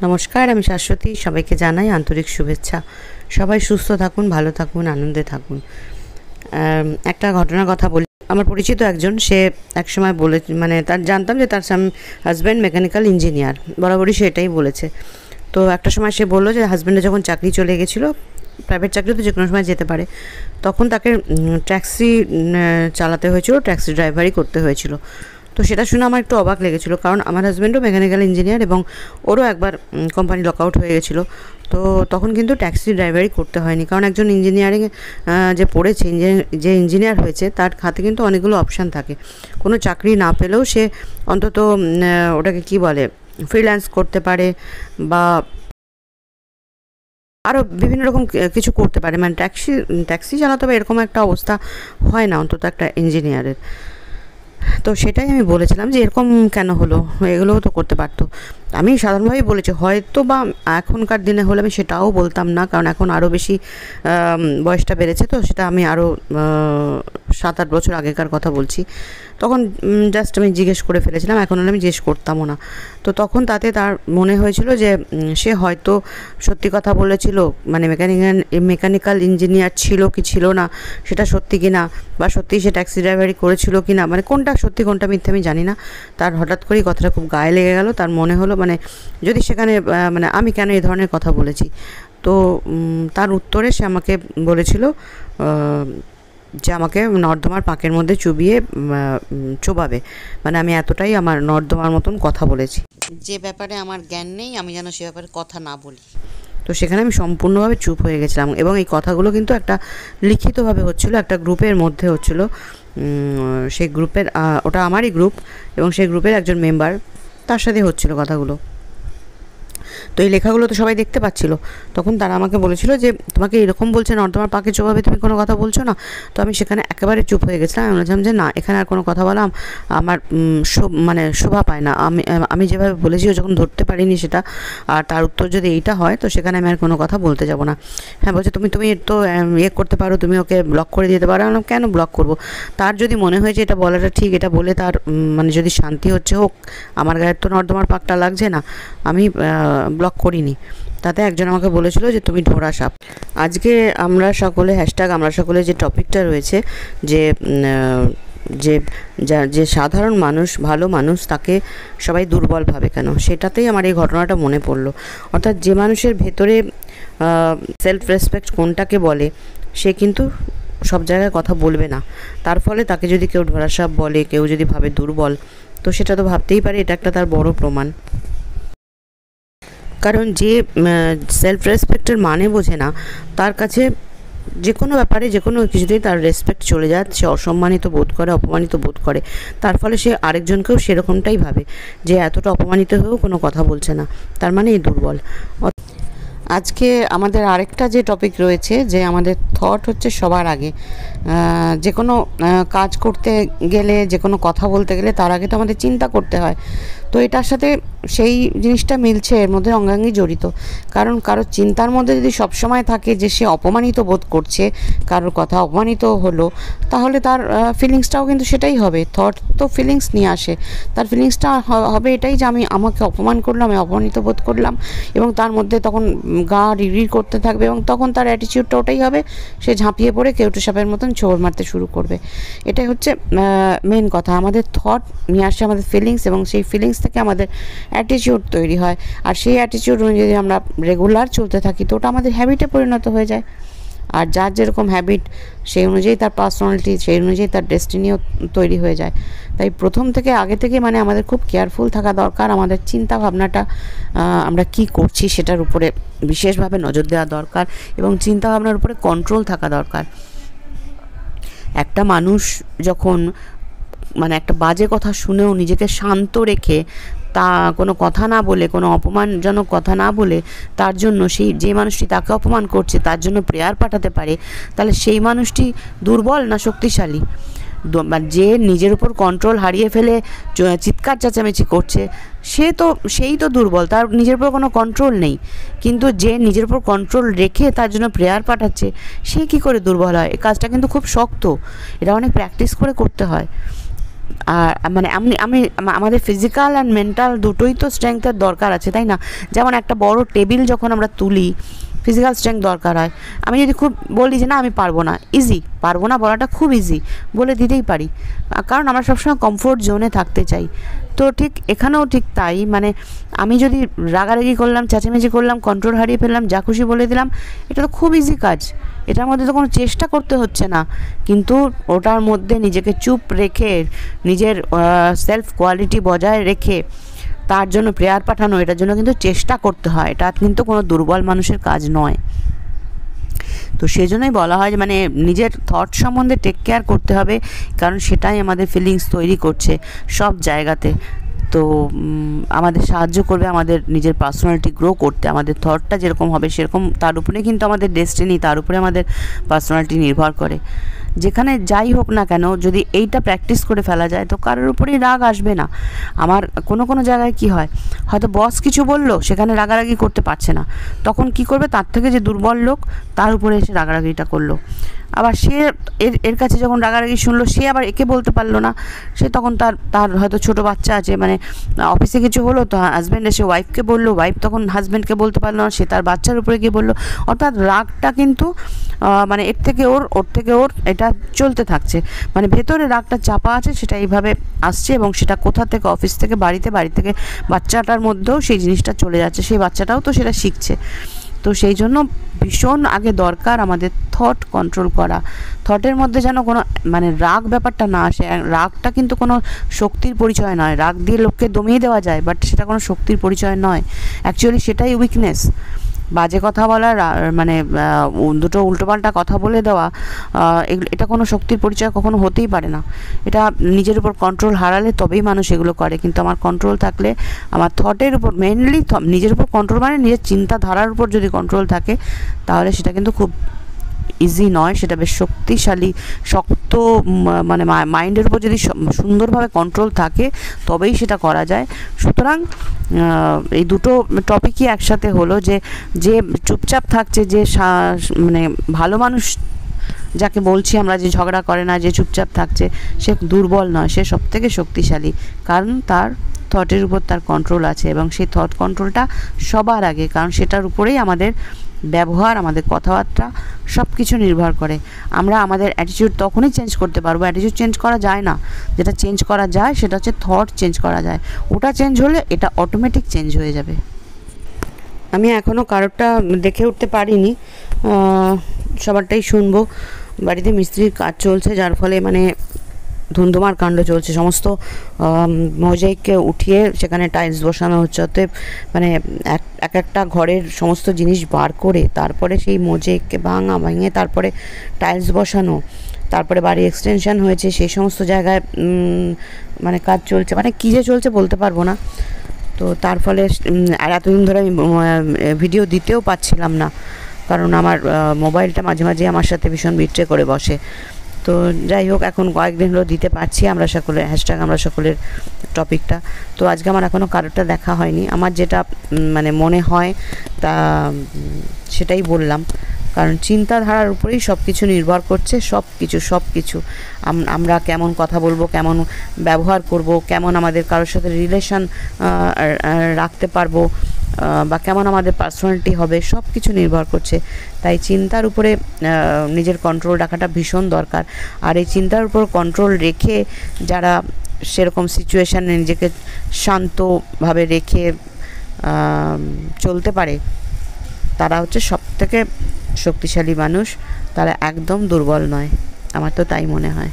নমস্কার, আমি শাশ্বতী। সবাইকে জানাই আন্তরিক শুভেচ্ছা। সবাই সুস্থ থাকুন, ভালো থাকুন, আনন্দে থাকুন। একটা ঘটনার কথা বলি। আমার পরিচিত একজন, সে একসময় বলে, মানে তার জানতাম যে তার হাজব্যান্ড মেকানিক্যাল ইঞ্জিনিয়ার, বরাবরই সে এটাই বলেছে। তো একটা সময় সে বললো যে হাজব্যান্ডের যখন চাকরি চলে গেছিলো, প্রাইভেট চাকরি তো যে কোনো সময় যেতে পারে, তখন তাকে ট্যাক্সি চালাতে হয়েছিল, ট্যাক্সি ড্রাইভারই করতে হয়েছিল। তো সেটা শুনে আমার একটু অবাক লেগেছিলো, কারণ আমার হাজব্যান্ডও মেকানিক্যাল ইঞ্জিনিয়ার এবং ওরও একবার কোম্পানি লকআউট হয়ে গেছিলো। তো তখন কিন্তু ট্যাক্সি ড্রাইভারই করতে হয়নি, কারণ একজন ইঞ্জিনিয়ারিং যে পড়েছে, যে ইঞ্জিনিয়ার হয়েছে, তার হাতে কিন্তু অনেকগুলো অপশান থাকে। কোনো চাকরি না পেলেও সে অন্তত ওটাকে কি বলে, ফ্রিল্যান্স করতে পারে বা আরও বিভিন্ন রকম কিছু করতে পারে। মানে ট্যাক্সি চালাতে হবে এরকম একটা অবস্থা হয় না অন্তত একটা ইঞ্জিনিয়ারের। তো সেটাই আমি বলেছিলাম যে এরকম কেন হলো, এগুলোও তো করতে পারতো। আমি সাধারণভাবেই বলেছি, হয়তো বা এখনকার দিনে হলে আমি সেটাও বলতাম না, কারণ এখন আরও বেশি বয়সটা বেড়েছে। তো সেটা আমি আরও 7-8 বছর আগেকার কথা বলছি। তখন জাস্ট আমি জিজ্ঞেস করে ফেলেছিলাম, এখন হলে আমি জিজ্ঞেস করতামও না। তো তখন তাতে তার মনে হয়েছিল যে সে হয়তো সত্যি কথা বলেছিল, মানে মেকানিক্যাল ইঞ্জিনিয়ার ছিল কি ছিল না সেটা সত্যি কি না, বা সত্যি সে ট্যাক্সি ড্রাইভারি করেছিল কি না, মানে কোনটা সত্যি কোনটা মিথ্যে আমি জানি না। তার হঠাৎ করেই কথাটা খুব গায়ে লেগে গেল। তার মনে হলো মানে যদি সেখানে মানে আমি কেন এই ধরনের কথা বলেছি। তো তার উত্তরে সে আমাকে বলেছিল যে আমাকে নর্দমার পাঁকের মধ্যে চোবাবে, মানে আমি এতটাই আমার নর্দমার মতন কথা বলেছি, যে ব্যাপারে আমার জ্ঞান নেই, আমি যেন সে ব্যাপারে কথা না বলি। তো সেখানে আমি সম্পূর্ণভাবে চুপ হয়ে গেছিলাম। এবং এই কথাগুলো কিন্তু একটা লিখিতভাবে হচ্ছিলো, একটা গ্রুপের মধ্যে হচ্ছিলো। সেই গ্রুপের, ওটা আমারই গ্রুপ, এবং সেই গ্রুপের একজন মেম্বার, তার সাথে হচ্ছিলো কথাগুলো। তো এই লেখাগুলো তো সবাই দেখতে পাচ্ছিল। তখন তারা আমাকে বলেছিল যে তোমাকে এরকম বলছে, নর্দমার পাকে চোবাবে, তুমি কোনো কথা বলছো না। তো আমি সেখানে একেবারে চুপ হয়ে গেছিলাম। আমি বলছিলাম যে না, এখানে আর কোনো কথা বলা আমার মানে শোভা পায় না। আমি যেভাবে বলেছি, ও যখন ধরতে পারিনি সেটা, আর তার উত্তর যদি এইটা হয়, তো সেখানে আমি আর কোনো কথা বলতে যাব না। হ্যাঁ, বলছে তুমি তো করতে পারো, তুমি ওকে ব্লক করে দিতে পারো। আমি কেন ব্লক করব? তার যদি মনে হয় যে এটা বলাটা ঠিক, এটা বলে তার মানে যদি শান্তি হচ্ছে হোক, আমার গায়ের তো নর্দমার পাকটা লাগছে না, আমি ব্লক করিনি। তাতে একজন আমাকে বলেছিল যে তুমি ঢোড়া সাপ। আজকে আমরা সকলে আমরা সকলে যে টপিকটা রয়েছে, যে যে সাধারণ মানুষ, ভালো মানুষ, তাকে সবাই দুর্বল ভাবে কেন, সেটাতেই আমার এই ঘটনাটা মনে পড়লো। অর্থাৎ যে মানুষের ভেতরে সেলফ রেসপেক্ট কোনটাকে বলে, সে কিন্তু সব জায়গায় কথা বলবে না। তার ফলে তাকে যদি কেউ ঢোড়া সাপ বলে, কেউ যদি ভাবে দুর্বল, তো সেটা তো ভাবতেই পারে এটা একটা তার বড় প্রমাণ। কারণ যে সেলফ রেসপেক্টের মানে বোঝে না, তার কাছে যে কোনো ব্যাপারে, যে কোনো কিছুতেই তার রেসপেক্ট চলে যায়, সে অসম্মানিত বোধ করে, অপমানিত বোধ করে। তার ফলে সে আরেকজনকেও সেরকমটাই ভাবে, যে এতটা অপমানিত হয়েও কোনো কথা বলছে না, তার মানে এই দুর্বল। আজকে আমাদের আরেকটা যে টপিক রয়েছে, যে আমাদের থট হচ্ছে সবার আগে। যে কোনো কাজ করতে গেলে, যে কোনো কথা বলতে গেলে, তার আগে তো আমাদের চিন্তা করতে হয়। তো এটার সাথে সেই জিনিসটা মিলছে, এর মধ্যে অঙ্গাঙ্গি জড়িত। কারণ কারোর চিন্তার মধ্যে যদি সবসময় থাকে যে সে অপমানিত বোধ করছে, কারোর কথা অপমানিত হলো, তাহলে তার ফিলিংসটাও কিন্তু সেটাই হবে। থট তো ফিলিংস নিয়ে আসে, তার ফিলিংসটা হবে এটাই যে আমাকে অপমান করলাম, আমি অপমানিত বোধ করলাম, এবং তার মধ্যে তখন গা রিড় করতে থাকবে, এবং তখন তার অ্যাটিটিউডটা ওটাই হবে, সে ঝাঁপিয়ে পড়ে কেউটে সাপের মতন ছোবড় মারতে শুরু করবে। এটাই হচ্ছে মেন কথা। আমাদের থট নিয়ে আসে আমাদের ফিলিংস, এবং সেই ফিলিংস থেকে আমাদের অ্যাটিটিউড তৈরি হয়। আর সেই অ্যাটিটিউড অনুযায়ী যদি আমরা রেগুলার চলতে থাকি, তো ওটা আমাদের হ্যাবিটে পরিণত হয়ে যায়। আর যার যেরকম হ্যাবিট, সেই অনুযায়ী তার পার্সোনালিটি, সেই অনুযায়ী তার ডেস্টিনিও তৈরি হয়ে যায়। তাই প্রথম থেকে, আগে থেকে মানে আমাদের খুব কেয়ারফুল থাকা দরকার। আমাদের চিন্তা ভাবনাটা, আমরা কি করছি সেটার উপরে বিশেষভাবে নজর দেওয়া দরকার, এবং চিন্তা ভাবনার উপরে কন্ট্রোল থাকা দরকার। একটা মানুষ যখন মানে একটা বাজে কথা শুনেও নিজেকে শান্ত রেখে, তা কোনো কথা না বলে, কোনো অপমানজনক কথা না বলে, তার জন্য যে মানুষটি তাকে অপমান করছে তার জন্য প্রেয়ার পাঠাতে পারে, তাহলে সেই মানুষটি দুর্বল না শক্তিশালী? যে নিজের উপর কন্ট্রোল হারিয়ে ফেলে চিৎকার চেঁচামেচি করছে, সেই তো দুর্বল, তার নিজের উপর কোনো কন্ট্রোল নেই। কিন্তু যে নিজের উপর কন্ট্রোল রেখে তার জন্য প্রেয়ার পাঠাচ্ছে, সে কী করে দুর্বল হয়? এই কাজটা কিন্তু খুব শক্ত, এটা অনেক প্র্যাকটিস করে করতে হয়। আর মানে আমাদের ফিজিক্যাল অ্যান্ড মেন্টাল দুটোই তো স্ট্রেংথের দরকার আছে, তাই না? যেমন একটা বড় টেবিল যখন আমরা তুলি, ফিজিক্যাল স্ট্রেংথ দরকার হয়। আমি যদি খুব বলি যে না আমি পারবো না, ইজি, পারবো না বলাটা খুব ইজি, বলে দিতেই পারি, কারণ আমরা সবসময় কমফোর্ট জোনে থাকতে চাই। তো ঠিক এখানেও ঠিক তাই, মানে আমি যদি রাগারাগি করলাম, চেঁচামেচি করলাম, কন্ট্রোল হারিয়ে ফেললাম, যা খুশি বলে দিলাম, এটা তো খুব ইজি কাজ, এটার মধ্যে তো কোনো চেষ্টা করতে হচ্ছে না। কিন্তু ওটার মধ্যে নিজেকে চুপ রেখে, নিজের সেলফ কোয়ালিটি বজায় রেখে তার জন্য প্রেয়ার পাঠানো, এটার জন্য কিন্তু চেষ্টা করতে হয়, এটা কিন্তু কোনো দুর্বল মানুষের কাজ নয়। তো সেই জন্যই বলা হয় যে মানে নিজের থট সম্বন্ধে টেক কেয়ার করতে হবে, কারণ সেটাই আমাদের ফিলিংস তৈরি করছে সব জায়গাতে। তো আমাদের সাহায্য করবে আমাদের নিজের পার্সোনালিটি গ্রো করতে। আমাদের থটটা যেরকম হবে সেরকম, তার উপরে কিন্তু আমাদের ডেস্টিনি, তার উপরে আমাদের পার্সোনালিটি নির্ভর করে। যেখানে যাই হোক না কেন, যদি এইটা প্র্যাকটিস করে ফেলা যায় তো কারোর উপরেই রাগ আসবে না। আমার কোনো জায়গায় কি হয়, হয়তো বস কিছু বললো, সেখানে রাগারাগি করতে পারছে না, তখন কি করবে, তার থেকে যে দুর্বল লোক তার উপরে এসে রাগারাগিটা করলো। আবার সে এর কাছে যখন রাগারাগি শুনলো, সে আবার একে বলতে পারলো না, সে তখন তার হয়তো ছোটো বাচ্চা আছে, মানে অফিসে কিছু হলো তো হাজব্যান্ড এসে ওয়াইফকে বললো, ওয়াইফ তখন হাজব্যান্ডকে বলতে পারলো না, সে তার বাচ্চার উপরে গিয়ে বললো। অর্থাৎ রাগটা কিন্তু মানে এর থেকে ওর এটা চলতে থাকছে, মানে ভেতরে রাগটা চাপা আছে, সেটা এইভাবে আসছে, এবং সেটা কোথা থেকে, অফিস থেকে বাড়ি থেকে বাচ্চাটার মধ্যেও সেই জিনিসটা চলে যাচ্ছে, সেই বাচ্চাটাও তো সেটা শিখছে। তো সেই জন্য ভীষণ আগে দরকার আমাদের থট কন্ট্রোল করা। থটের মধ্যে যেন কোনো মানে রাগ ব্যাপারটা না আসে। রাগটা কিন্তু কোনো শক্তির পরিচয় নয়, রাগ দিয়ে লোককে দমিয়ে দেওয়া যায়, বাট সেটা কোনো শক্তির পরিচয় নয়, অ্যাকচুয়ালি সেটাই উইকনেস। বাজে কথা বলা, মানে দুটো উল্টোপাল্টা কথা বলে দেওয়া, এটা কোনো শক্তির পরিচয় কখনো হতেই পারে না। এটা নিজের উপর কন্ট্রোল হারালে তবেই মানুষ এগুলো করে, কিন্তু আমার কন্ট্রোল থাকলে, আমার থটের উপর মেনলি, নিজের উপর কন্ট্রোল মানে নিজের চিন্তাধারার উপর যদি কন্ট্রোল থাকে, তাহলে সেটা কিন্তু খুব ইজি নয়, সেটা বেশ শক্তিশালী, শক্ত, মানে মাইন্ডের উপর যদি সুন্দরভাবে কন্ট্রোল থাকে তবেই সেটা করা যায়। সুতরাং এই দুটো টপিকই একসাথে হলো, যে চুপচাপ থাকছে, যে মানে ভালো মানুষ যাকে বলছি আমরা, যে ঝগড়া করে না, যে চুপচাপ থাকছে, সে দুর্বল নয়, সে সবথেকে শক্তিশালী, কারণ তার থটের উপর তার কন্ট্রোল আছে, এবং সেই থট কন্ট্রোলটা সবার আগে, কারণ সেটার উপরেই আমাদের ব্যবহার, আমাদের কথাবার্তা সব কিছু নির্ভর করে। আমরা আমাদের অ্যাটিটিউড তখনই চেঞ্জ করতে পারবো, অ্যাটিটিউড চেঞ্জ করা যায় না, যেটা চেঞ্জ করা যায় সেটা হচ্ছে থট চেঞ্জ করা যায়, ওটা চেঞ্জ হলে এটা অটোমেটিক চেঞ্জ হয়ে যাবে। আমি এখনও কারোরটা দেখে উঠতে পারিনি, সবারটাই শুনবো। বাড়িতে মিস্ত্রির কাজ চলছে, যার ফলে মানে ধুন্ধুমার কাণ্ড চলছে, সমস্ত মোজাইককে উঠিয়ে সেখানে টাইলস বসানো হচ্ছে। অতএব মানে একটা ঘরের সমস্ত জিনিস বার করে তারপরে সেই মোজাইককে ভেঙে তারপরে টাইলস বসানো, তারপরে বাড়ি এক্সটেনশন হয়েছে, সেই সমস্ত জায়গায় মানে কাজ চলছে, মানে কী যে চলছে বলতে পারবো না। তো তার ফলে আর এতদিন ধরে আমি ভিডিও দিতেও পাচ্ছিলাম না, কারণ আমার মোবাইলটা মাঝে মাঝে আমার সাথে ভীষণ বিট্রে করে বসে। তো যাই হোক, এখন কয়েকদিন হলো দিতে পারছি আমরা সকলে, হ্যাশট্যাগ আমরা সকলের টপিকটা। তো আজকে আমার এখনও কারোরটা দেখা হয়নি, আমার যেটা মানে মনে হয় তা সেটাই বললাম, কারণ চিন্তাধারার উপরেই সব কিছু নির্ভর করছে, সব কিছু আমরা কেমন কথা বলবো, কেমন ব্যবহার করব, কেমন আমাদের কারোর সাথে রিলেশন রাখতে পারবো, বা কেমন আমাদের পার্সোনালিটি হবে, সব কিছু নির্ভর করছে। তাই চিন্তার উপরে নিজের কন্ট্রোল রাখাটা ভীষণ দরকার। আর এই চিন্তার উপর কন্ট্রোল রেখে যারা সেরকম সিচুয়েশানে নিজেকে শান্তভাবে রেখে চলতে পারে, তারা হচ্ছে সবথেকে শক্তিশালী মানুষ, তারা একদম দুর্বল নয়, আমার তো তাই মনে হয়।